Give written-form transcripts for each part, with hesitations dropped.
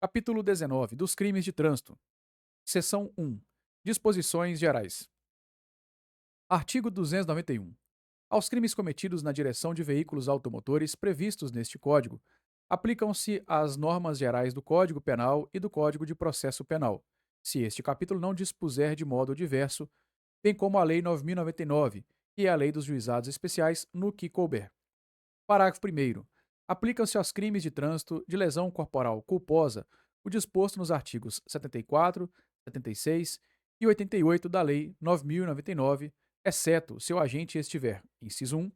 Capítulo 19 dos crimes de trânsito. Seção 1. Disposições gerais. Artigo 291. Aos crimes cometidos na direção de veículos automotores previstos neste Código, aplicam-se as normas gerais do Código Penal e do Código de Processo Penal, se este capítulo não dispuser de modo diverso, bem como a Lei 9.099, que é a Lei dos Juizados Especiais, no que couber. Parágrafo 1º. Aplicam-se aos crimes de trânsito de lesão corporal culposa o disposto nos artigos 74, 76 e 88 da Lei 9.099, exceto se o agente estiver, inciso 1,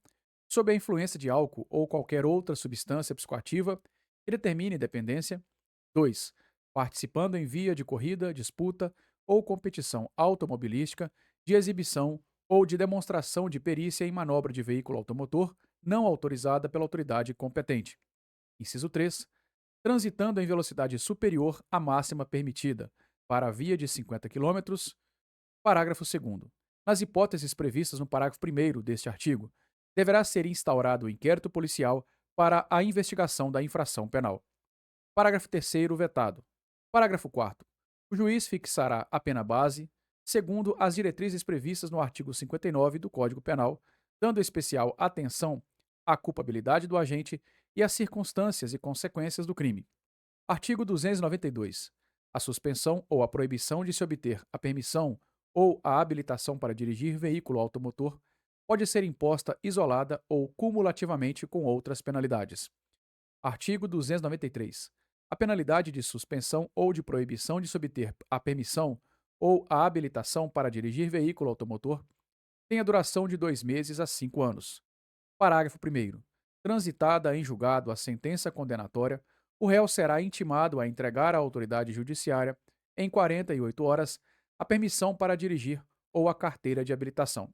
sob a influência de álcool ou qualquer outra substância psicoativa que determine dependência; 2, participando em via de corrida, disputa ou competição automobilística, de exibição ou de demonstração de perícia em manobra de veículo automotor não autorizada pela autoridade competente. Inciso 3, transitando em velocidade superior à máxima permitida, para a via de 50 quilômetros. Parágrafo 2º. Nas hipóteses previstas no parágrafo 1º deste artigo, deverá ser instaurado o inquérito policial para a investigação da infração penal. Parágrafo 3º vetado. Parágrafo 4º. O juiz fixará a pena base, segundo as diretrizes previstas no artigo 59 do Código Penal, dando especial atenção à culpabilidade do agente e às circunstâncias e consequências do crime. Artigo 292. A suspensão ou a proibição de se obter a permissão ou a habilitação para dirigir veículo automotor pode ser imposta isolada ou cumulativamente com outras penalidades. Artigo 293. A penalidade de suspensão ou de proibição de se obter a permissão ou a habilitação para dirigir veículo automotor tem a duração de 2 meses a 5 anos. Parágrafo 1º. Transitada em julgado a sentença condenatória, o réu será intimado a entregar à autoridade judiciária, em 48 horas, a permissão para dirigir ou a carteira de habilitação.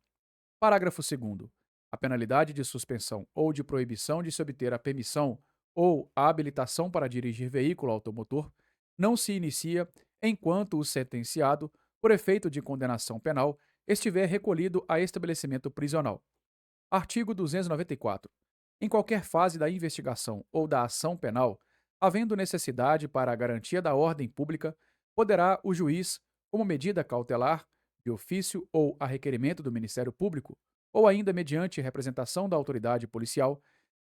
Parágrafo 2º. A penalidade de suspensão ou de proibição de se obter a permissão ou a habilitação para dirigir veículo automotor não se inicia enquanto o sentenciado, por efeito de condenação penal, estiver recolhido a estabelecimento prisional. Artigo 294. Em qualquer fase da investigação ou da ação penal, havendo necessidade para a garantia da ordem pública, poderá o juiz, como medida cautelar, de ofício ou a requerimento do Ministério Público, ou ainda mediante representação da autoridade policial,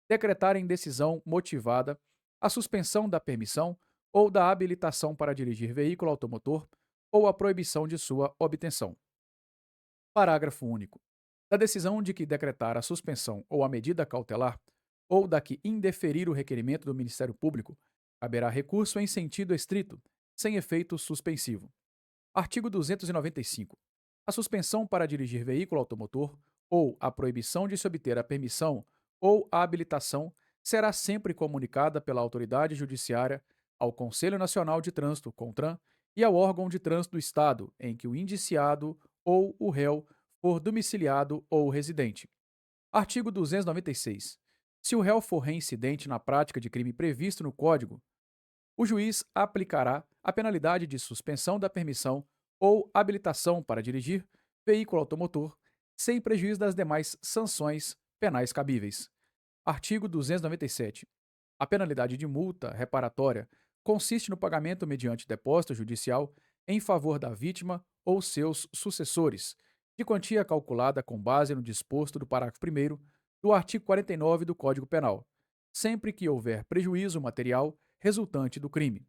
decretar em decisão motivada a suspensão da permissão ou da habilitação para dirigir veículo automotor ou a proibição de sua obtenção. Parágrafo único. Da decisão de que decretar a suspensão ou a medida cautelar, ou da que indeferir o requerimento do Ministério Público, caberá recurso em sentido estrito, sem efeito suspensivo. Artigo 295. A suspensão para dirigir veículo automotor ou a proibição de se obter a permissão ou a habilitação será sempre comunicada pela autoridade judiciária ao Conselho Nacional de Trânsito, CONTRAN, e ao órgão de trânsito do Estado em que o indiciado ou o réu for domiciliado ou residente. Artigo 296. Se o réu for reincidente na prática de crime previsto no Código, o juiz aplicará a penalidade de suspensão da permissão ou habilitação para dirigir veículo automotor, sem prejuízo das demais sanções penais cabíveis. Artigo 297. A penalidade de multa reparatória consiste no pagamento mediante depósito judicial em favor da vítima ou seus sucessores, de quantia calculada com base no disposto do parágrafo 1º do artigo 49 do Código Penal, sempre que houver prejuízo material resultante do crime.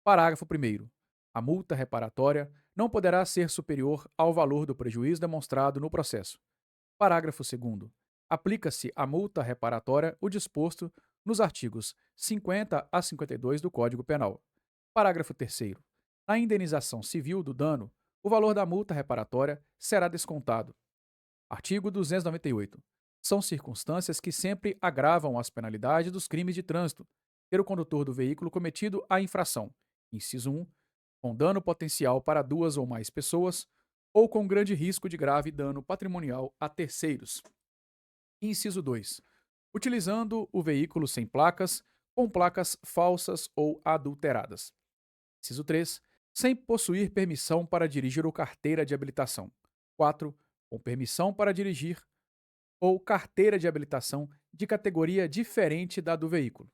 Parágrafo 1º. A multa reparatória não poderá ser superior ao valor do prejuízo demonstrado no processo. Parágrafo 2º. Aplica-se à multa reparatória o disposto nos artigos 50 a 52 do Código Penal. Parágrafo 3º. Na indenização civil do dano, o valor da multa reparatória será descontado. Artigo 298. São circunstâncias que sempre agravam as penalidades dos crimes de trânsito ter o condutor do veículo cometido a infração, inciso 1, com dano potencial para duas ou mais pessoas, ou com grande risco de grave dano patrimonial a terceiros. Inciso 2. Utilizando o veículo sem placas, com placas falsas ou adulteradas. Inciso 3. Sem possuir permissão para dirigir ou carteira de habilitação. 4. Com permissão para dirigir ou carteira de habilitação de categoria diferente da do veículo.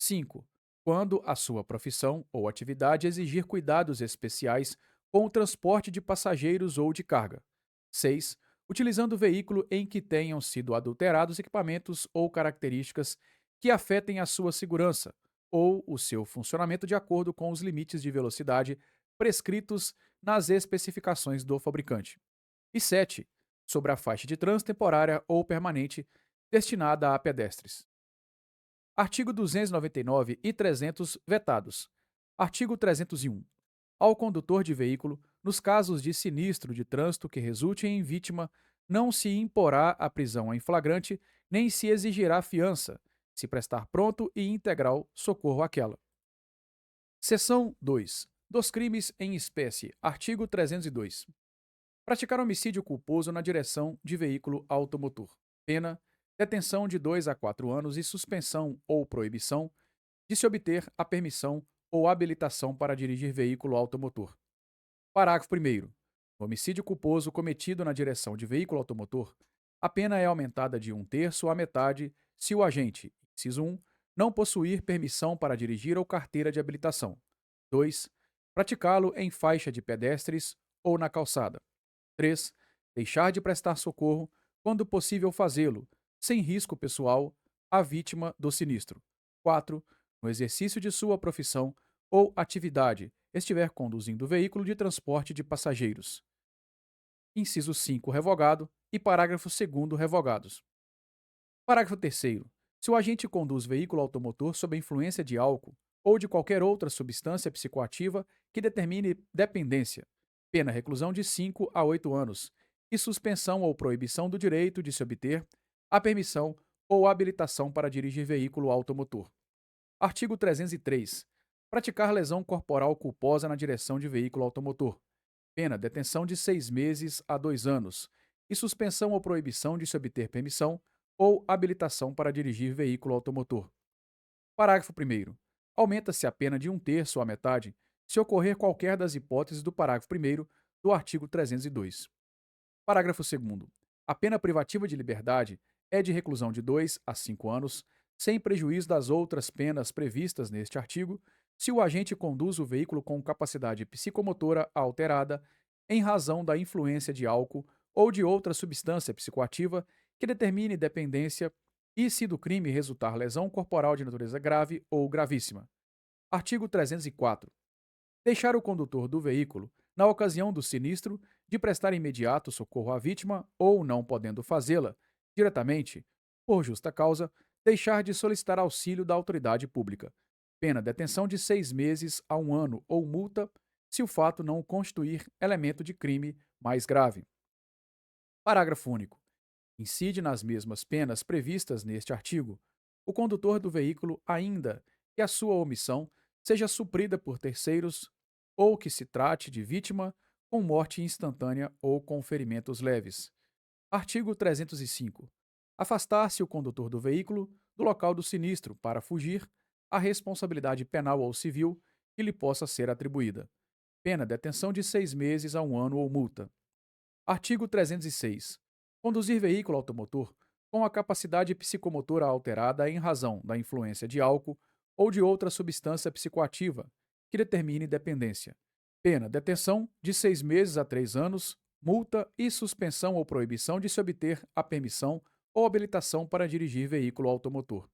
5. quando a sua profissão ou atividade exigir cuidados especiais com o transporte de passageiros ou de carga. 6. Utilizando o veículo em que tenham sido adulterados equipamentos ou características que afetem a sua segurança ou o seu funcionamento de acordo com os limites de velocidade prescritos nas especificações do fabricante. E 7. Sobre a faixa de trânsito temporária ou permanente destinada a pedestres. Artigo 299 e 300 vetados. Artigo 301. Ao condutor de veículo, nos casos de sinistro de trânsito que resulte em vítima, não se imporá a prisão em flagrante, nem se exigirá fiança, se prestar pronto e integral socorro àquela. Seção 2. Dos crimes em espécie. Artigo 302. Praticar homicídio culposo na direção de veículo automotor. Pena: detenção de 2 a 4 anos e suspensão ou proibição de se obter a permissão ou habilitação para dirigir veículo automotor. Parágrafo 1º. No homicídio culposo cometido na direção de veículo automotor, a pena é aumentada de 1/3 à metade se o agente, inciso 1, não possuir permissão para dirigir ou carteira de habilitação. 2. Praticá-lo em faixa de pedestres ou na calçada. 3. Deixar de prestar socorro quando possível fazê-lo, sem risco pessoal, à vítima do sinistro. 4. No exercício de sua profissão ou atividade, estiver conduzindo veículo de transporte de passageiros. Inciso 5 revogado e parágrafo 2º revogados. Parágrafo 3º. Se o agente conduz veículo automotor sob a influência de álcool ou de qualquer outra substância psicoativa que determine dependência, pena reclusão de 5 a 8 anos e suspensão ou proibição do direito de se obter a permissão ou habilitação para dirigir veículo automotor. Artigo 303. Praticar lesão corporal culposa na direção de veículo automotor. Pena detenção de 6 meses a 2 anos e suspensão ou proibição de se obter permissão ou habilitação para dirigir veículo automotor. Parágrafo 1º. Aumenta-se a pena de 1/3 à metade se ocorrer qualquer das hipóteses do parágrafo 1º do artigo 302. Parágrafo 2º. A pena privativa de liberdade é de reclusão de 2 a 5 anos, sem prejuízo das outras penas previstas neste artigo, se o agente conduz o veículo com capacidade psicomotora alterada em razão da influência de álcool ou de outra substância psicoativa que determine dependência e se do crime resultar lesão corporal de natureza grave ou gravíssima. Artigo 304. Deixar o condutor do veículo, na ocasião do sinistro, de prestar imediato socorro à vítima ou, não podendo fazê-la diretamente, por justa causa, deixar de solicitar auxílio da autoridade pública. Pena detenção de 6 meses a 1 ano ou multa se o fato não constituir elemento de crime mais grave. Parágrafo único. Incide nas mesmas penas previstas neste artigo o condutor do veículo, ainda que a sua omissão seja suprida por terceiros ou que se trate de vítima com morte instantânea ou com ferimentos leves. Artigo 305. Afastar-se o condutor do veículo do local do sinistro para fugir à responsabilidade penal ou civil que lhe possa ser atribuída. Pena detenção de 6 meses a 1 ano ou multa. Artigo 306. Conduzir veículo automotor com a capacidade psicomotora alterada em razão da influência de álcool ou de outra substância psicoativa que determine dependência. Pena detenção de 6 meses a 3 anos, multa e suspensão ou proibição de se obter a permissão ou habilitação para dirigir veículo automotor.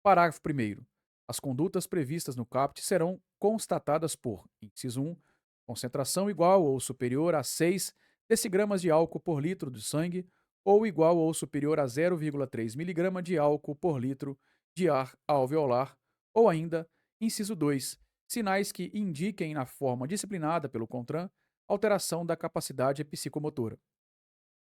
Parágrafo 1º. As condutas previstas no caput serão constatadas por: inciso 1, concentração igual ou superior a 6 decigramas de álcool por litro de sangue ou igual ou superior a 0,3 miligrama de álcool por litro de ar alveolar, ou ainda, inciso 2, sinais que indiquem na forma disciplinada pelo CONTRAN alteração da capacidade psicomotora.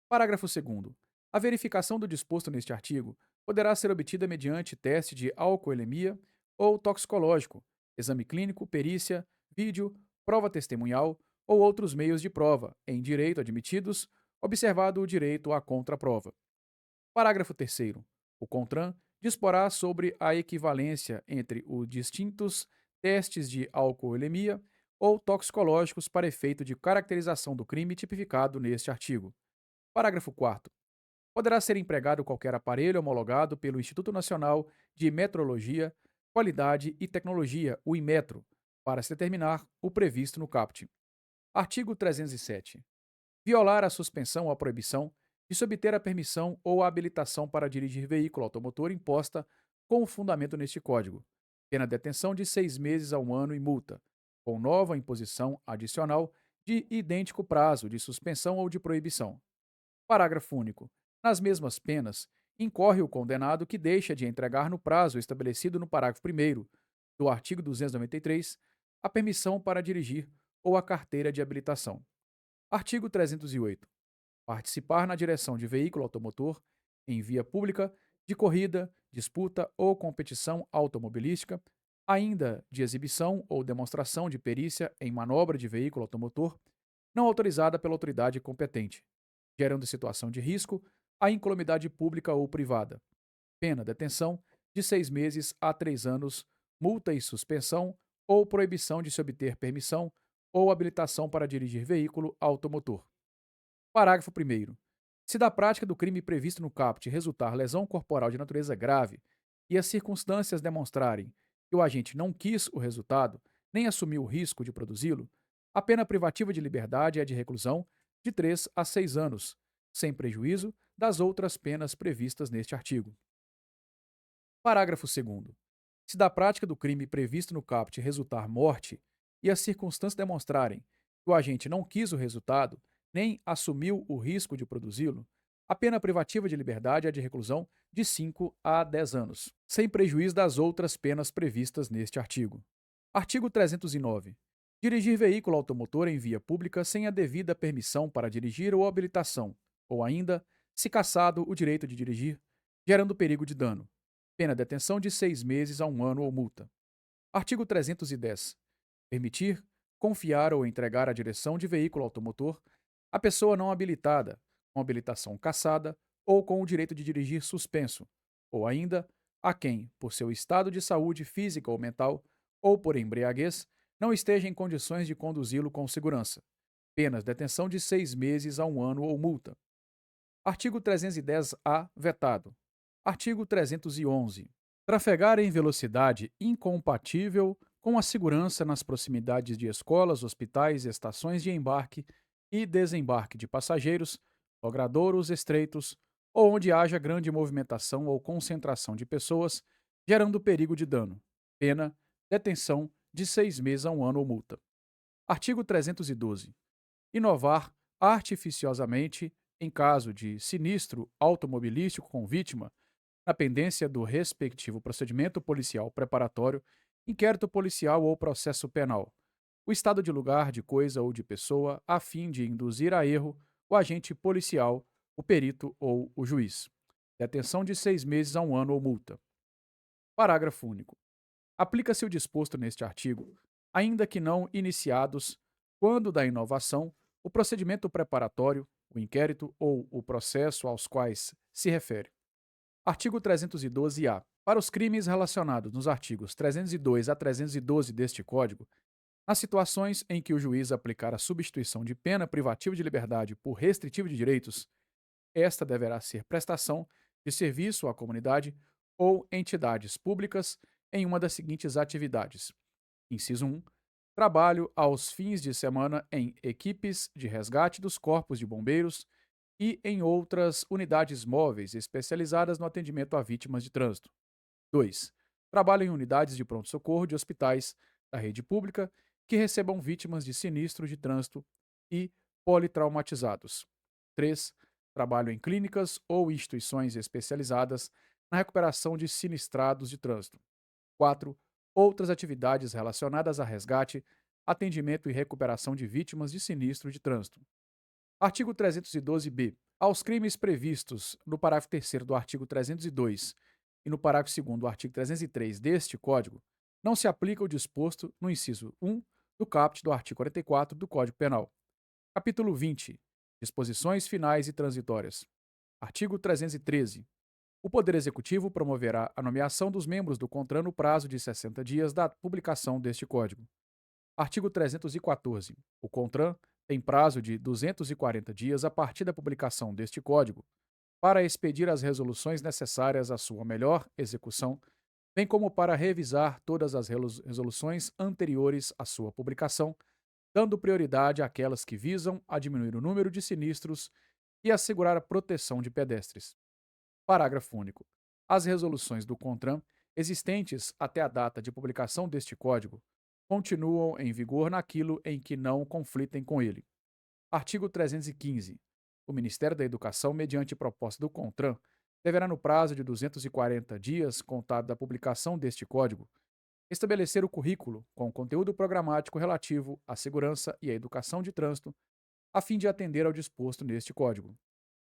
Parágrafo 2º. A verificação do disposto neste artigo poderá ser obtida mediante teste de alcoolemia ou toxicológico, exame clínico, perícia, vídeo, prova testemunhal ou outros meios de prova, em direito admitidos, observado o direito à contraprova. Parágrafo 3º. O CONTRAN disporá sobre a equivalência entre os distintos testes de alcoolemia ou toxicológicos para efeito de caracterização do crime tipificado neste artigo. Parágrafo 4º. Poderá ser empregado qualquer aparelho homologado pelo Instituto Nacional de Metrologia qualidade e tecnologia, o Inmetro, para se determinar o previsto no caput. Artigo 307. Violar a suspensão ou a proibição de se obter a permissão ou a habilitação para dirigir veículo automotor imposta com o fundamento neste Código. Pena de detenção de 6 meses a 1 ano e multa, com nova imposição adicional de idêntico prazo de suspensão ou de proibição. Parágrafo único. Nas mesmas penas, incorre o condenado que deixa de entregar no prazo estabelecido no parágrafo 1º do artigo 293 a permissão para dirigir ou a carteira de habilitação. Artigo 308. Participar na direção de veículo automotor em via pública, de corrida, disputa ou competição automobilística, ainda de exibição ou demonstração de perícia em manobra de veículo automotor, não autorizada pela autoridade competente, gerando situação de risco à incolumidade pública ou privada. Pena detenção de 6 meses a 3 anos, multa e suspensão ou proibição de se obter permissão ou habilitação para dirigir veículo automotor. Parágrafo 1º. Se da prática do crime previsto no caput resultar lesão corporal de natureza grave e as circunstâncias demonstrarem que o agente não quis o resultado, nem assumiu o risco de produzi-lo, a pena privativa de liberdade é de reclusão de 3 a 6 anos, sem prejuízo das outras penas previstas neste artigo. Parágrafo 2º. Se da prática do crime previsto no caput resultar morte e as circunstâncias demonstrarem que o agente não quis o resultado, nem assumiu o risco de produzi-lo, a pena privativa de liberdade é de reclusão de 5 a 10 anos, sem prejuízo das outras penas previstas neste artigo. Artigo 309. Dirigir veículo automotor em via pública sem a devida permissão para dirigir ou habilitação, ou ainda, se cassado o direito de dirigir, gerando perigo de dano. Pena detenção de 6 meses a 1 ano ou multa. Artigo 310. Permitir, confiar ou entregar a direção de veículo automotor a pessoa não habilitada, com habilitação cassada ou com o direito de dirigir suspenso, ou ainda a quem, por seu estado de saúde física ou mental, ou por embriaguez, não esteja em condições de conduzi-lo com segurança. Penas detenção de 6 meses a 1 ano ou multa. Artigo 310-A, vetado. Artigo 311. Trafegar em velocidade incompatível com a segurança nas proximidades de escolas, hospitais, estações de embarque e desembarque de passageiros, logradouros estreitos ou onde haja grande movimentação ou concentração de pessoas, gerando perigo de dano. Pena, detenção de 6 meses a 1 ano ou multa. Artigo 312. Inovar artificiosamente, em caso de sinistro automobilístico com vítima, na pendência do respectivo procedimento policial preparatório, inquérito policial ou processo penal, o estado de lugar, de coisa ou de pessoa, a fim de induzir a erro o agente policial, o perito ou o juiz. Detenção de 6 meses a 1 ano ou multa. Parágrafo único. Aplica-se o disposto neste artigo, ainda que não iniciados, quando da inovação, o procedimento preparatório, o inquérito ou o processo aos quais se refere. Artigo 312-A. Para os crimes relacionados nos artigos 302 a 312 deste Código, nas situações em que o juiz aplicar a substituição de pena privativa de liberdade por restritivo de direitos, esta deverá ser prestação de serviço à comunidade ou entidades públicas em uma das seguintes atividades. Inciso 1. Trabalho aos fins de semana em equipes de resgate dos corpos de bombeiros e em outras unidades móveis especializadas no atendimento a vítimas de trânsito. 2. Trabalho em unidades de pronto-socorro de hospitais da rede pública que recebam vítimas de sinistro de trânsito e politraumatizados. 3. Trabalho em clínicas ou instituições especializadas na recuperação de sinistrados de trânsito. 4. Outras atividades relacionadas a resgate, atendimento e recuperação de vítimas de sinistro de trânsito. Artigo 312-B. Aos crimes previstos no parágrafo 3º do artigo 302 e no parágrafo 2º do artigo 303 deste Código, não se aplica o disposto no inciso 1 do caput do artigo 44 do Código Penal. Capítulo 20. Disposições finais e transitórias. Artigo 313. O Poder Executivo promoverá a nomeação dos membros do CONTRAN no prazo de 60 dias da publicação deste Código. Artigo 314. O CONTRAN tem prazo de 240 dias a partir da publicação deste Código para expedir as resoluções necessárias à sua melhor execução, bem como para revisar todas as resoluções anteriores à sua publicação, dando prioridade àquelas que visam a diminuir o número de sinistros e assegurar a proteção de pedestres. Parágrafo único. As resoluções do CONTRAN existentes até a data de publicação deste Código continuam em vigor naquilo em que não conflitem com ele. Artigo 315. O Ministério da Educação, mediante proposta do CONTRAN, deverá, no prazo de 240 dias contado da publicação deste Código, estabelecer o currículo com o conteúdo programático relativo à segurança e à educação de trânsito, a fim de atender ao disposto neste Código.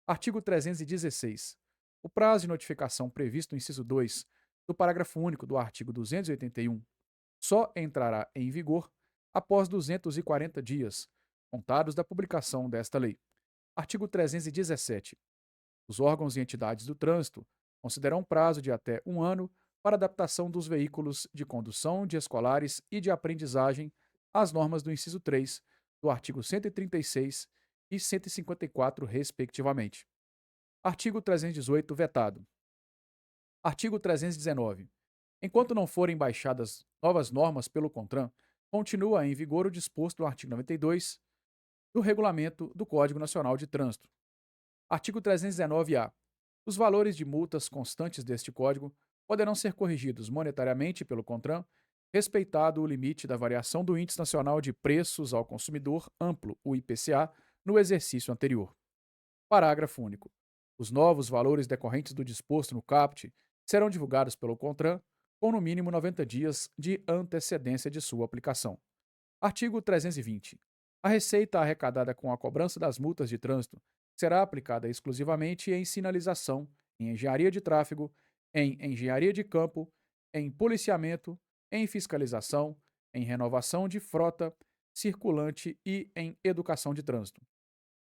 Artigo 316. O prazo de notificação previsto no inciso 2 do parágrafo único do artigo 281 só entrará em vigor após 240 dias, contados da publicação desta lei. Artigo 317. Os órgãos e entidades do trânsito considerarão um prazo de até um ano para adaptação dos veículos de condução de escolares e de aprendizagem às normas do inciso 3 do artigo 136 e 154, respectivamente. Artigo 318, vetado. Artigo 319. Enquanto não forem baixadas novas normas pelo CONTRAN, continua em vigor o disposto no artigo 92 do Regulamento do Código Nacional de Trânsito. Artigo 319-A. Os valores de multas constantes deste Código poderão ser corrigidos monetariamente pelo CONTRAN, respeitado o limite da variação do Índice Nacional de Preços ao Consumidor Amplo, o IPCA, no exercício anterior. Parágrafo único. Os novos valores decorrentes do disposto no caput serão divulgados pelo CONTRAN com no mínimo 90 dias de antecedência de sua aplicação. Artigo 320. A receita arrecadada com a cobrança das multas de trânsito será aplicada exclusivamente em sinalização, em engenharia de tráfego, em engenharia de campo, em policiamento, em fiscalização, em renovação de frota circulante e em educação de trânsito.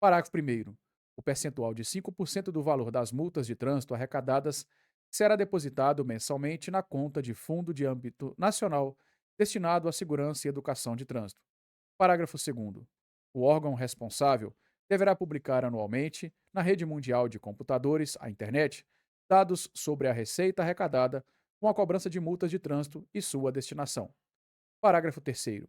Parágrafo 1º. O percentual de 5% do valor das multas de trânsito arrecadadas será depositado mensalmente na conta de fundo de âmbito nacional destinado à segurança e educação de trânsito. Parágrafo 2º. O órgão responsável deverá publicar anualmente, na rede mundial de computadores, a internet, dados sobre a receita arrecadada com a cobrança de multas de trânsito e sua destinação. Parágrafo 3º.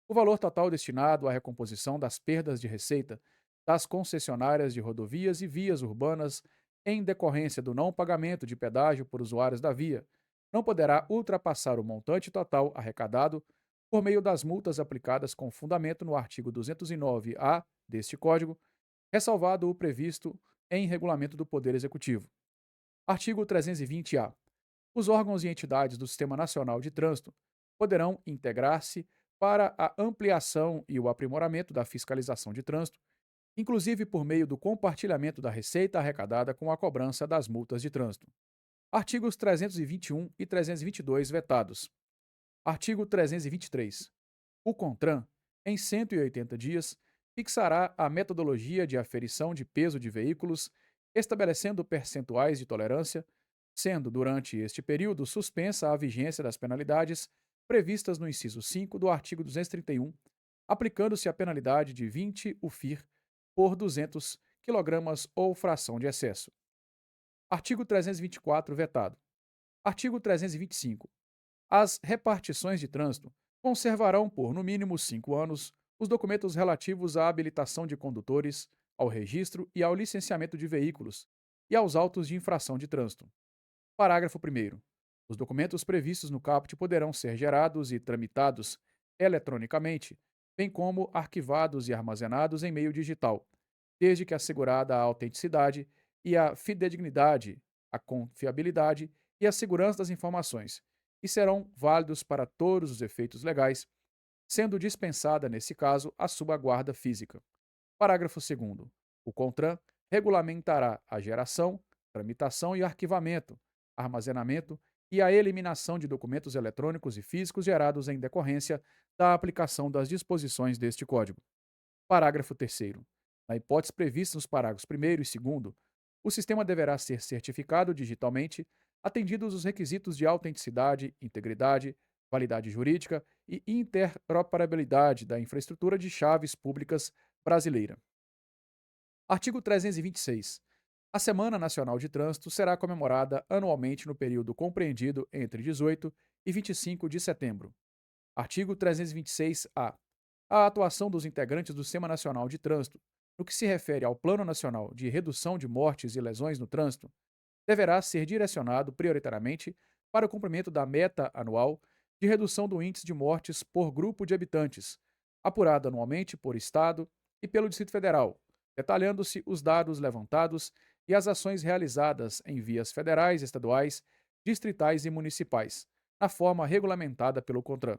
O valor total destinado à recomposição das perdas de receita das concessionárias de rodovias e vias urbanas em decorrência do não pagamento de pedágio por usuários da via não poderá ultrapassar o montante total arrecadado por meio das multas aplicadas com fundamento no artigo 209-A deste Código, ressalvado o previsto em regulamento do Poder Executivo. Artigo 320-A. Os órgãos e entidades do Sistema Nacional de Trânsito poderão integrar-se para a ampliação e o aprimoramento da fiscalização de trânsito, inclusive por meio do compartilhamento da receita arrecadada com a cobrança das multas de trânsito. Artigos 321 e 322 vetados. Artigo 323. O CONTRAN, em 180 dias, fixará a metodologia de aferição de peso de veículos, estabelecendo percentuais de tolerância, sendo durante este período suspensa a vigência das penalidades previstas no inciso 5 do artigo 231, aplicando-se a penalidade de 20 UFIR por 200 kg ou fração de excesso. Artigo 324, vetado. Artigo 325. As repartições de trânsito conservarão por, no mínimo, 5 anos os documentos relativos à habilitação de condutores, ao registro e ao licenciamento de veículos e aos autos de infração de trânsito. Parágrafo 1º. Os documentos previstos no caput poderão ser gerados e tramitados eletronicamente, bem como arquivados e armazenados em meio digital, desde que assegurada a autenticidade e a fidedignidade, a confiabilidade e a segurança das informações, e serão válidos para todos os efeitos legais, sendo dispensada, nesse caso, a sua guarda física. Parágrafo 2º. O CONTRAN regulamentará a geração, tramitação e arquivamento, armazenamento e a eliminação de documentos eletrônicos e físicos gerados em decorrência da aplicação das disposições deste Código. Parágrafo 3º. Na hipótese prevista nos parágrafos 1º e 2º, o sistema deverá ser certificado digitalmente, atendidos os requisitos de autenticidade, integridade, validade jurídica e interoperabilidade da infraestrutura de chaves públicas brasileira. Artigo 326. A Semana Nacional de Trânsito será comemorada anualmente no período compreendido entre 18 e 25 de setembro. Artigo 326-A. A atuação dos integrantes do Sistema Nacional de Trânsito, no que se refere ao Plano Nacional de Redução de Mortes e Lesões no Trânsito, deverá ser direcionado prioritariamente para o cumprimento da meta anual de redução do índice de mortes por grupo de habitantes, apurada anualmente por Estado e pelo Distrito Federal, detalhando-se os dados levantados e as ações realizadas em vias federais, estaduais, distritais e municipais, na forma regulamentada pelo CONTRAN.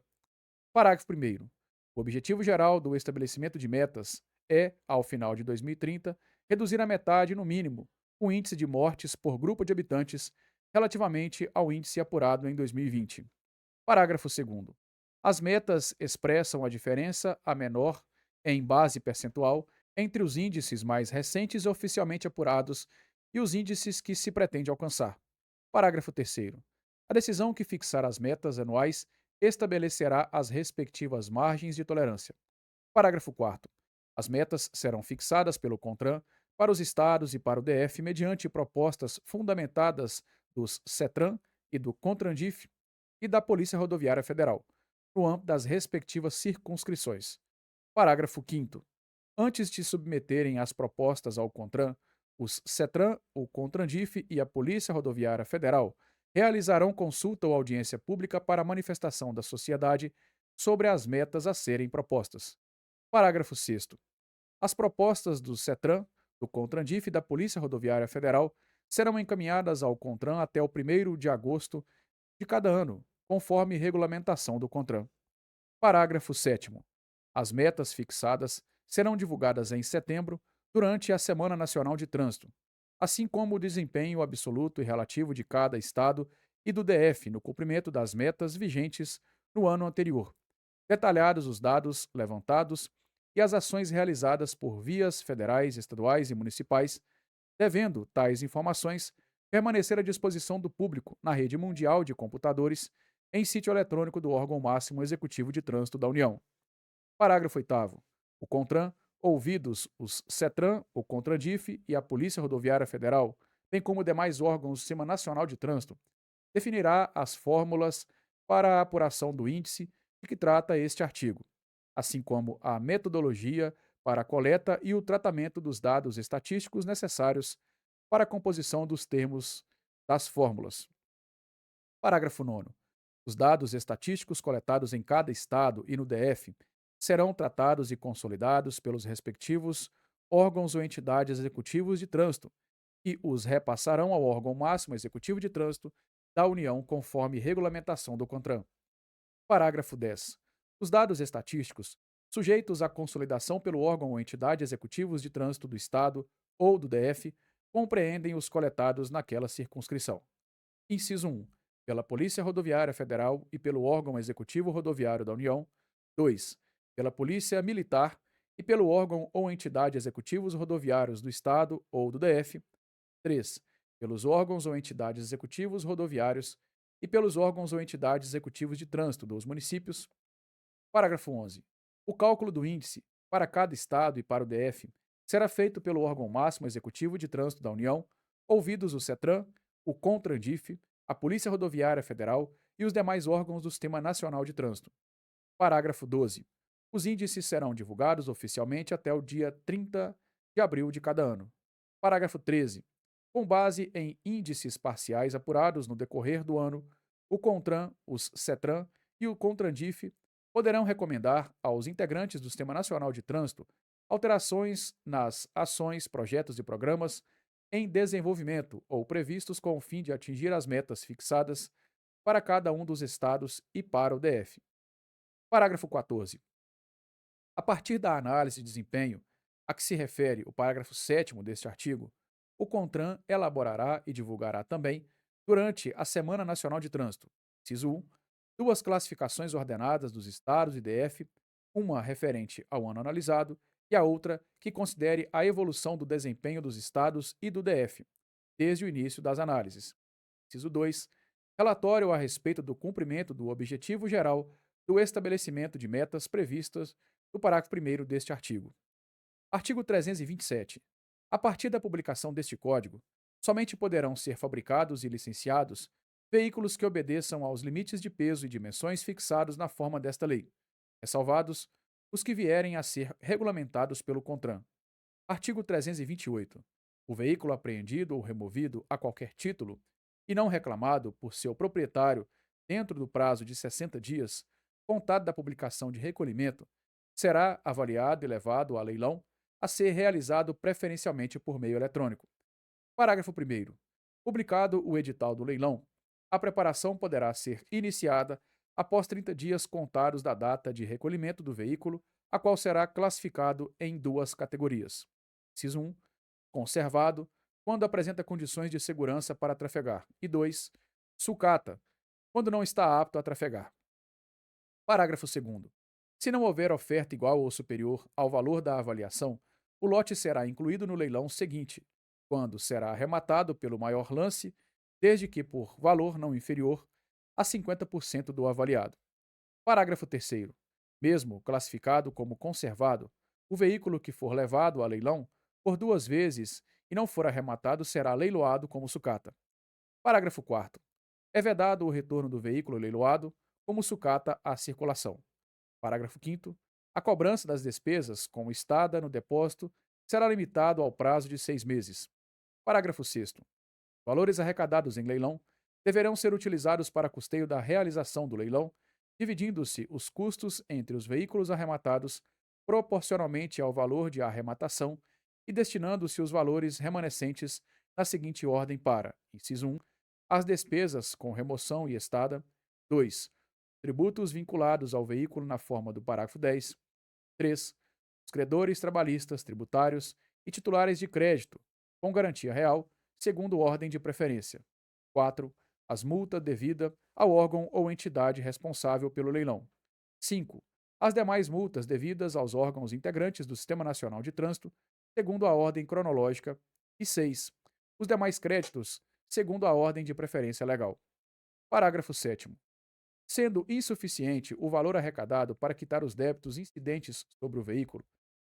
Parágrafo 1º. O objetivo geral do estabelecimento de metas é, ao final de 2030, reduzir à metade, no mínimo, o índice de mortes por grupo de habitantes relativamente ao índice apurado em 2020. Parágrafo 2º. As metas expressam a diferença a menor, em base percentual, entre os índices mais recentes oficialmente apurados e os índices que se pretende alcançar. Parágrafo 3º. A decisão que fixar as metas anuais estabelecerá as respectivas margens de tolerância. Parágrafo 4º. As metas serão fixadas pelo CONTRAN para os estados e para o DF mediante propostas fundamentadas dos CETRAN e do CONTRANDIF e da Polícia Rodoviária Federal, no âmbito das respectivas circunscrições. Parágrafo 5º. Antes de submeterem as propostas ao CONTRAN, os CETRAN, o CONTRANDIF e a Polícia Rodoviária Federal realizarão consulta ou audiência pública para manifestação da sociedade sobre as metas a serem propostas. Parágrafo 6º. As propostas do CETRAN, do CONTRANDIF e da Polícia Rodoviária Federal serão encaminhadas ao CONTRAN até o 1º de agosto de cada ano, conforme regulamentação do CONTRAN. Parágrafo 7º. As metas fixadas serão divulgadas em setembro, durante a Semana Nacional de Trânsito, assim como o desempenho absoluto e relativo de cada estado e do DF no cumprimento das metas vigentes no ano anterior, detalhados os dados levantados e as ações realizadas por vias federais, estaduais e municipais, devendo tais informações permanecer à disposição do público na rede mundial de computadores em sítio eletrônico do órgão máximo executivo de trânsito da União. Parágrafo 8º. O CONTRAN, ouvidos os CETRAN, o CONTRANDIF e a Polícia Rodoviária Federal, bem como demais órgãos do Sistema Nacional de Trânsito, definirá as fórmulas para a apuração do índice de que trata este artigo, assim como a metodologia para a coleta e o tratamento dos dados estatísticos necessários para a composição dos termos das fórmulas. Parágrafo 9º. Os dados estatísticos coletados em cada estado e no DF serão tratados e consolidados pelos respectivos órgãos ou entidades executivos de trânsito e os repassarão ao órgão máximo executivo de trânsito da União conforme regulamentação do CONTRAN. Parágrafo 10. Os dados estatísticos, sujeitos à consolidação pelo órgão ou entidade executivos de trânsito do Estado ou do DF, compreendem os coletados naquela circunscrição. Inciso 1. Pela Polícia Rodoviária Federal e pelo órgão executivo rodoviário da União. 2. Pela Polícia Militar e pelo órgão ou entidade executivos rodoviários do Estado ou do DF. 3. Pelos órgãos ou entidades executivos rodoviários e pelos órgãos ou entidades executivos de trânsito dos municípios. Parágrafo 11. O cálculo do índice para cada estado e para o DF será feito pelo órgão máximo executivo de trânsito da União, ouvidos o CETRAN, o CONTRANDIF, a Polícia Rodoviária Federal e os demais órgãos do Sistema Nacional de Trânsito. Parágrafo 12. Os índices serão divulgados oficialmente até o dia 30 de abril de cada ano. Parágrafo 13. Com base em índices parciais apurados no decorrer do ano, o CONTRAN, os CETRAN e o CONTRANDIF poderão recomendar aos integrantes do Sistema Nacional de Trânsito alterações nas ações, projetos e programas em desenvolvimento ou previstos com o fim de atingir as metas fixadas para cada um dos estados e para o DF. Parágrafo 14. A partir da análise de desempenho a que se refere o parágrafo 7º deste artigo, o CONTRAN elaborará e divulgará também, durante a Semana Nacional de Trânsito, inciso 1, duas classificações ordenadas dos estados e DF, uma referente ao ano analisado e a outra que considere a evolução do desempenho dos estados e do DF, desde o início das análises. Inciso 2. Relatório a respeito do cumprimento do objetivo geral do estabelecimento de metas previstas no parágrafo 1º deste artigo. Artigo 327. A partir da publicação deste código, somente poderão ser fabricados e licenciados veículos que obedeçam aos limites de peso e dimensões fixados na forma desta lei, ressalvados os que vierem a ser regulamentados pelo CONTRAN. Artigo 328. O veículo apreendido ou removido a qualquer título e não reclamado por seu proprietário dentro do prazo de 60 dias, contado da publicação de recolhimento, será avaliado e levado a leilão a ser realizado preferencialmente por meio eletrônico. Parágrafo 1º. Publicado o edital do leilão, a preparação poderá ser iniciada após 30 dias contados da data de recolhimento do veículo, a qual será classificado em duas categorias. Inciso 1. Conservado, quando apresenta condições de segurança para trafegar. E 2. Sucata, quando não está apto a trafegar. Parágrafo 2º. Se não houver oferta igual ou superior ao valor da avaliação, o lote será incluído no leilão seguinte, quando será arrematado pelo maior lance, desde que por valor não inferior a 50% do avaliado. Parágrafo 3º. Mesmo classificado como conservado, o veículo que for levado a leilão por duas vezes e não for arrematado será leiloado como sucata. Parágrafo 4º. É vedado o retorno do veículo leiloado como sucata à circulação. Parágrafo 5º. A cobrança das despesas com estada no depósito será limitado ao prazo de 6 meses. Parágrafo 6º. Valores arrecadados em leilão deverão ser utilizados para custeio da realização do leilão, dividindo-se os custos entre os veículos arrematados proporcionalmente ao valor de arrematação e destinando-se os valores remanescentes na seguinte ordem para: inciso 1, as despesas com remoção e estada; 2, tributos vinculados ao veículo na forma do parágrafo 10; 3, os credores trabalhistas, tributários e titulares de crédito, com garantia real, segundo ordem de preferência; 4, as multas devidas ao órgão ou entidade responsável pelo leilão; 5, as demais multas devidas aos órgãos integrantes do Sistema Nacional de Trânsito, segundo a ordem cronológica; e 6, os demais créditos, segundo a ordem de preferência legal. Parágrafo 7º. Sendo insuficiente o valor arrecadado para quitar os débitos incidentes sobre o veículo,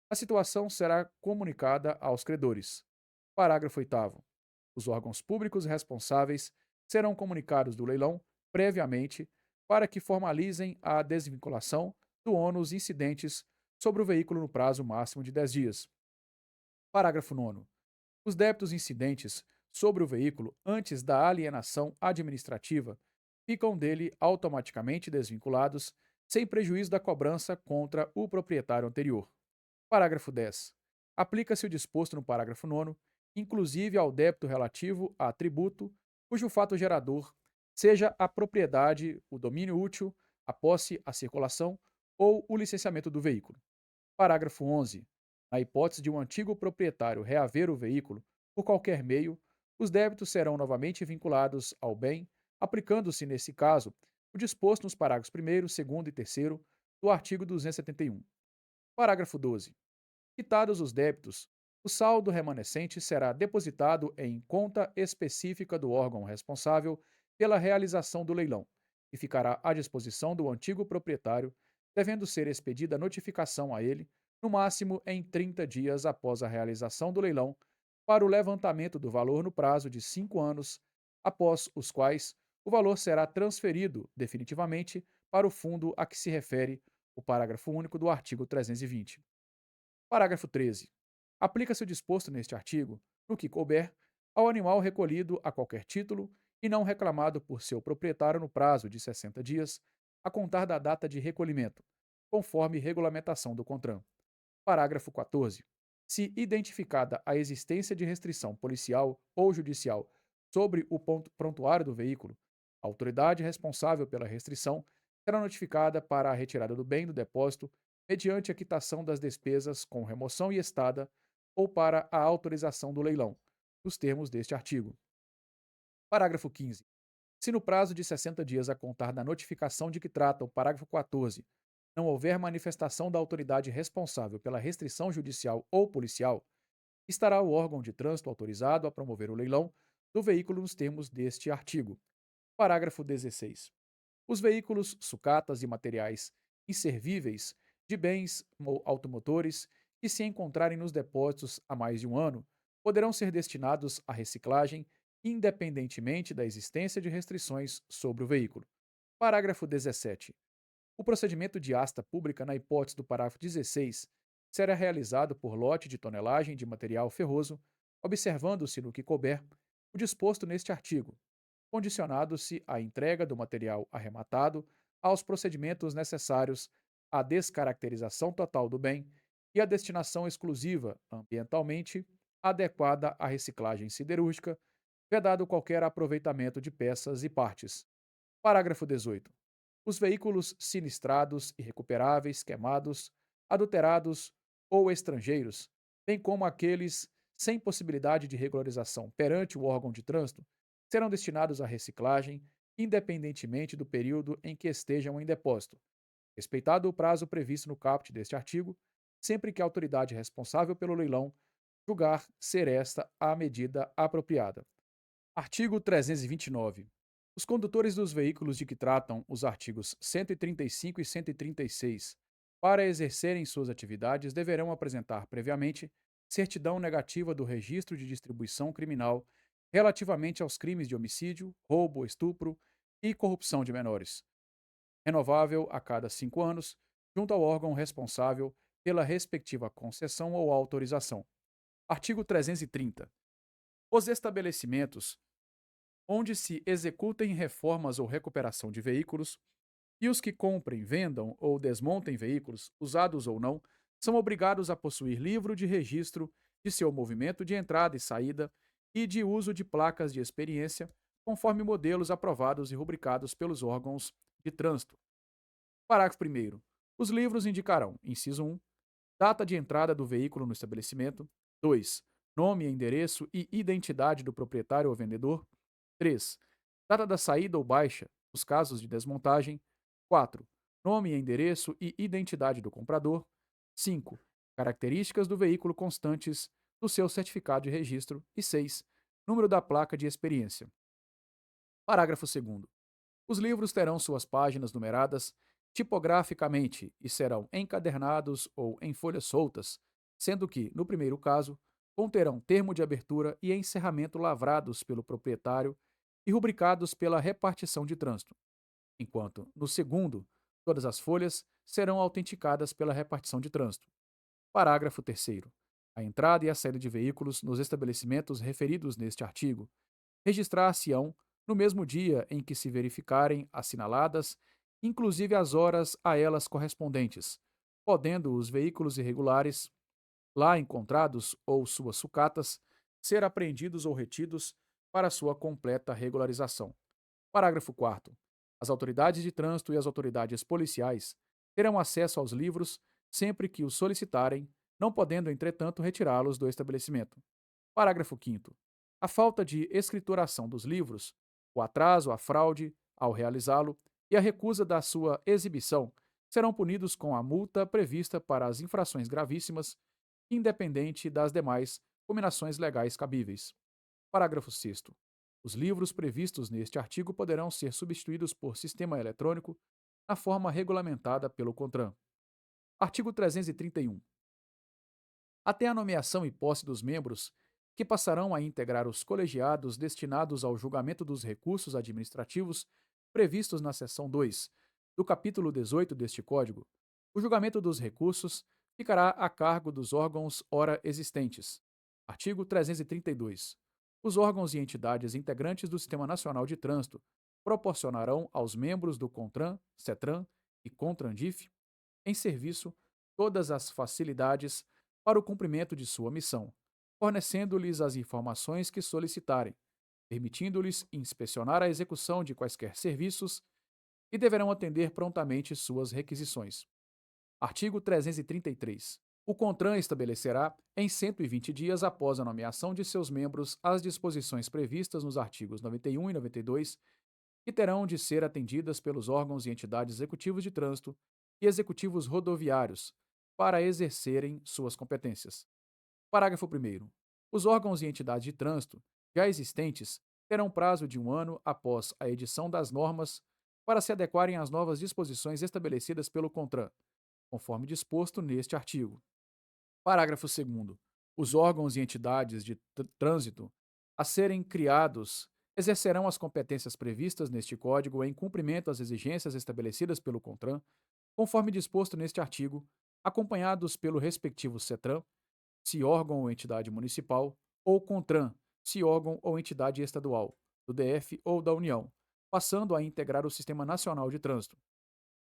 a situação será comunicada aos credores. Parágrafo 8º. Os órgãos públicos responsáveis serão comunicados do leilão previamente para que formalizem a desvinculação do ônus incidentes sobre o veículo no prazo máximo de 10 dias. Parágrafo 9º. Os débitos incidentes sobre o veículo antes da alienação administrativa ficam dele automaticamente desvinculados, sem prejuízo da cobrança contra o proprietário anterior. Parágrafo 10. Aplica-se o disposto no parágrafo 9º, inclusive ao débito relativo a tributo, cujo fato gerador seja a propriedade, o domínio útil, a posse, a circulação ou o licenciamento do veículo. Parágrafo 11. Na hipótese de um antigo proprietário reaver o veículo por qualquer meio, os débitos serão novamente vinculados ao bem, aplicando-se, nesse caso, o disposto nos parágrafos 1º, 2º e 3º do artigo 271. Parágrafo 12. Quitados os débitos, o saldo remanescente será depositado em conta específica do órgão responsável pela realização do leilão e ficará à disposição do antigo proprietário, devendo ser expedida notificação a ele, no máximo em 30 dias após a realização do leilão, para o levantamento do valor no prazo de 5 anos, após os quais o valor será transferido definitivamente para o fundo a que se refere o parágrafo único do artigo 320. Parágrafo 13. Aplica-se o disposto neste artigo, no que couber, ao animal recolhido a qualquer título e não reclamado por seu proprietário no prazo de 60 dias, a contar da data de recolhimento, conforme regulamentação do CONTRAN. Parágrafo 14. Se identificada a existência de restrição policial ou judicial sobre o prontuário do veículo, a autoridade responsável pela restrição será notificada para a retirada do bem do depósito mediante a quitação das despesas com remoção e estada ou para a autorização do leilão, nos termos deste artigo. Parágrafo 15. Se no prazo de 60 dias a contar da notificação de que trata o parágrafo 14 não houver manifestação da autoridade responsável pela restrição judicial ou policial, estará o órgão de trânsito autorizado a promover o leilão do veículo nos termos deste artigo. Parágrafo 16. Os veículos, sucatas e materiais inservíveis de bens ou automotores que se encontrarem nos depósitos há mais de um ano poderão ser destinados à reciclagem, independentemente da existência de restrições sobre o veículo. Parágrafo 17. O procedimento de asta pública, na hipótese do parágrafo 16, será realizado por lote de tonelagem de material ferroso, observando-se no que couber o disposto neste artigo, condicionado-se a entrega do material arrematado aos procedimentos necessários à descaracterização total do bem e à destinação exclusiva ambientalmente adequada à reciclagem siderúrgica, vedado qualquer aproveitamento de peças e partes. Parágrafo 18. Os veículos sinistrados, irrecuperáveis, queimados, adulterados ou estrangeiros, bem como aqueles sem possibilidade de regularização perante o órgão de trânsito, serão destinados à reciclagem, independentemente do período em que estejam em depósito, respeitado o prazo previsto no caput deste artigo, sempre que a autoridade responsável pelo leilão julgar ser esta a medida apropriada. Artigo 329. Os condutores dos veículos de que tratam os artigos 135 e 136, para exercerem suas atividades, deverão apresentar previamente certidão negativa do registro de distribuição criminal relativamente aos crimes de homicídio, roubo, estupro e corrupção de menores, renovável a cada 5 anos, junto ao órgão responsável pela respectiva concessão ou autorização. Artigo 330. Os estabelecimentos onde se executem reformas ou recuperação de veículos, e os que comprem, vendam ou desmontem veículos, usados ou não, são obrigados a possuir livro de registro de seu movimento de entrada e saída e de uso de placas de experiência, conforme modelos aprovados e rubricados pelos órgãos de trânsito. Parágrafo 1º. Os livros indicarão, inciso 1, data de entrada do veículo no estabelecimento; 2, nome, endereço e identidade do proprietário ou vendedor; 3, data da saída ou baixa, nos casos de desmontagem; 4, nome, endereço e identidade do comprador; 5, características do veículo constantes do seu certificado de registro; e 6, número da placa de experiência. Parágrafo 2º. Os livros terão suas páginas numeradas tipograficamente e serão encadernados ou em folhas soltas, sendo que, no primeiro caso, conterão termo de abertura e encerramento lavrados pelo proprietário e rubricados pela repartição de trânsito, enquanto, no segundo, todas as folhas serão autenticadas pela repartição de trânsito. Parágrafo 3º. A entrada e a saída de veículos nos estabelecimentos referidos neste artigo registrar-se-ão no mesmo dia em que se verificarem assinaladas, inclusive as horas a elas correspondentes, podendo os veículos irregulares lá encontrados ou suas sucatas ser apreendidos ou retidos para sua completa regularização. Parágrafo 4º. As autoridades de trânsito e as autoridades policiais terão acesso aos livros sempre que os solicitarem, não podendo, entretanto, retirá-los do estabelecimento. Parágrafo 5º. A falta de escrituração dos livros, o atraso, a fraude ao realizá-lo e a recusa da sua exibição serão punidos com a multa prevista para as infrações gravíssimas, independente das demais combinações legais cabíveis. Parágrafo 6º. Os livros previstos neste artigo poderão ser substituídos por sistema eletrônico na forma regulamentada pelo CONTRAN. Artigo 331. Até a nomeação e posse dos membros, que passarão a integrar os colegiados destinados ao julgamento dos recursos administrativos previstos na seção 2 do capítulo 18 deste Código, o julgamento dos recursos ficará a cargo dos órgãos ora existentes. Artigo 332. Os órgãos e entidades integrantes do Sistema Nacional de Trânsito proporcionarão aos membros do CONTRAN, CETRAN e CONTRANDIF, em serviço, todas as facilidades para o cumprimento de sua missão, fornecendo-lhes as informações que solicitarem, permitindo-lhes inspecionar a execução de quaisquer serviços e deverão atender prontamente suas requisições. Artigo 333. O CONTRAN estabelecerá, em 120 dias após a nomeação de seus membros, as disposições previstas nos artigos 91 e 92, que terão de ser atendidas pelos órgãos e entidades executivos de trânsito e executivos rodoviários para exercerem suas competências. Parágrafo 1º. Os órgãos e entidades de trânsito já existentes terão prazo de 1 ano após a edição das normas para se adequarem às novas disposições estabelecidas pelo CONTRAN, conforme disposto neste artigo. Parágrafo 2º. Os órgãos e entidades de trânsito a serem criados exercerão as competências previstas neste Código em cumprimento às exigências estabelecidas pelo CONTRAN, conforme disposto neste artigo, acompanhados pelo respectivo CETRAN, se órgão ou entidade municipal, ou CONTRAN, se órgão ou entidade estadual, do DF ou da União, passando a integrar o Sistema Nacional de Trânsito.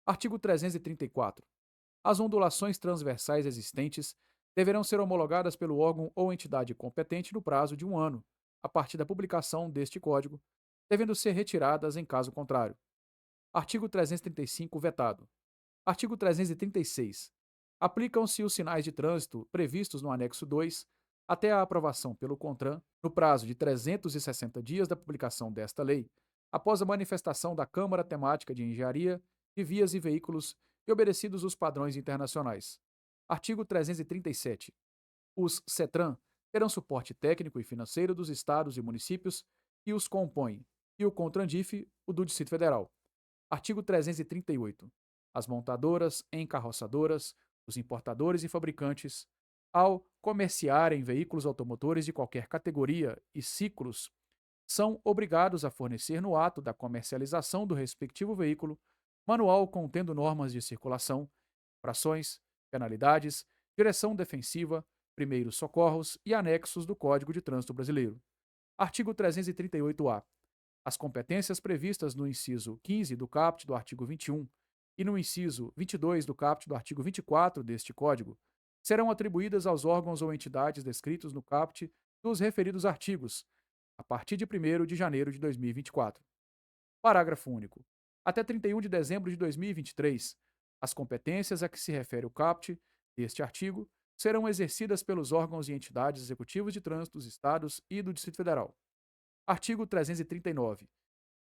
Artigo 334. As ondulações transversais existentes deverão ser homologadas pelo órgão ou entidade competente no prazo de 1 ano, a partir da publicação deste Código, devendo ser retiradas em caso contrário. Artigo 335, vetado. Artigo 336. Aplicam-se os sinais de trânsito previstos no anexo 2 até a aprovação pelo CONTRAN, no prazo de 360 dias da publicação desta lei, após a manifestação da Câmara Temática de Engenharia de Vias e Veículos e obedecidos os padrões internacionais. Artigo 337. Os CETRAN terão suporte técnico e financeiro dos estados e municípios que os compõem, e o CONTRANDIF, o do Distrito Federal. Artigo 338. As montadoras, encarroçadoras, os importadores e fabricantes, ao comerciarem veículos automotores de qualquer categoria e ciclos, são obrigados a fornecer no ato da comercialização do respectivo veículo manual contendo normas de circulação, infrações, penalidades, direção defensiva, primeiros socorros e anexos do Código de Trânsito Brasileiro. Artigo 338-A. As competências previstas no inciso 15 do caput do artigo 21 e no inciso 22 do caput do artigo 24 deste Código serão atribuídas aos órgãos ou entidades descritos no caput dos referidos artigos, a partir de 1º de janeiro de 2024. Parágrafo único. Até 31 de dezembro de 2023, as competências a que se refere o caput deste artigo serão exercidas pelos órgãos e entidades executivos de trânsito dos estados e do Distrito Federal. Artigo 339.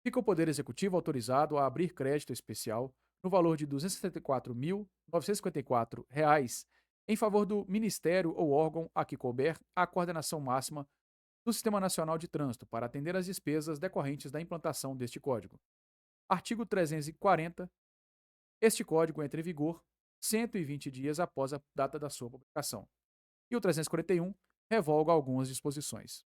Fica o Poder Executivo autorizado a abrir crédito especial no valor de R$ 264.954 em favor do Ministério ou órgão a que couber a coordenação máxima do Sistema Nacional de Trânsito para atender às despesas decorrentes da implantação deste Código. Artigo 340. Este Código entra em vigor 120 dias após a data da sua publicação. E o 341 revoga algumas disposições.